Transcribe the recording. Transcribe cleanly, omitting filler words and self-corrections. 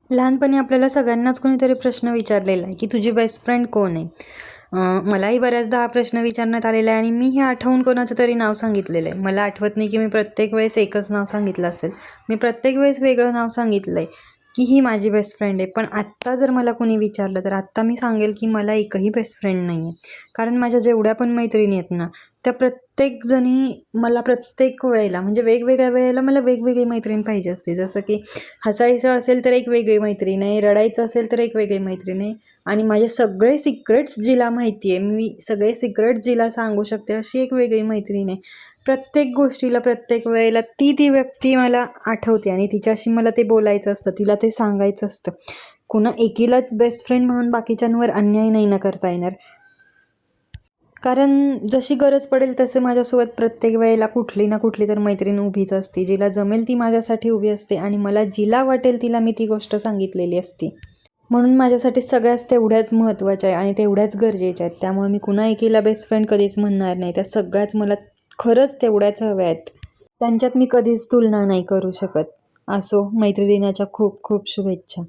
लहानपणी आपल्याला सगळ्यांनाच कोणीतरी प्रश्न विचारलेला आहे की तुझी बेस्ट फ्रेंड कोण आहे. मलाही बऱ्याचदा हा प्रश्न विचारण्यात आलेला आहे आणि मी हे आठवून कोणाचं तरी नाव सांगितलेलं आहे. मला आठवत नाही की मी प्रत्येक वेळेस एकच नाव सांगितलं असेल. मी प्रत्येक वेळेस वेगळं नाव सांगितलं आहे की ही माझी बेस्ट फ्रेंड आहे. पण आत्ता जर मला कोणी विचारलं तर आत्ता मी सांगेल की मला एकही बेस्ट फ्रेंड नाही आहे. कारण माझ्या जेवढ्या पण मैत्रिणी आहेत ना, त्या प्रत्येकजणी मला प्रत्येक वेळेला म्हणजे वेगवेगळ्या वेळेला मला वेगवेगळी मैत्रीण पाहिजे असते. जसं की हसायचं असेल तर एक वेगळी मैत्रीण आहे, रडायचं असेल तर एक वेगळी मैत्रीण आहे आणि माझे सगळे सिक्रेट्स जिला माहिती आहे, मी सगळे सिक्रेट्स जिला सांगू शकते अशी एक वेगळी मैत्रीण आहे. प्रत्येक गोष्टीला प्रत्येक वेळेला ती व्यक्ती मला आठवते आणि तिच्याशी मला ते बोलायचं असतं, तिला ते सांगायचं असतं. कुणा एकीलाच बेस्ट फ्रेंड म्हणून बाकीच्यांवर अन्याय नाही ना करता येणार. कारण जशी गरज पडेल तसं माझ्यासोबत प्रत्येक वेळेला कुठली ना कुठली तर मैत्रीण उभीच असते. जिला जमेल ती माझ्यासाठी उभी असते आणि मला जिला वाटेल तिला मी ती गोष्ट सांगितलेली असते. म्हणून माझ्यासाठी सगळ्याच तेवढ्याच महत्त्वाच्या आहे आणि तेवढ्याच गरजेच्या आहेत. त्यामुळे मी कुणा एकीला बेस्ट फ्रेंड कधीच म्हणणार नाही. त्या सगळ्याच मला खरंच तेवढ्याच हव्या आहेत. त्यांच्यात मी कधीच तुलना नाही करू शकत. असो, मैत्री दिनाच्या खूप खूप शुभेच्छा.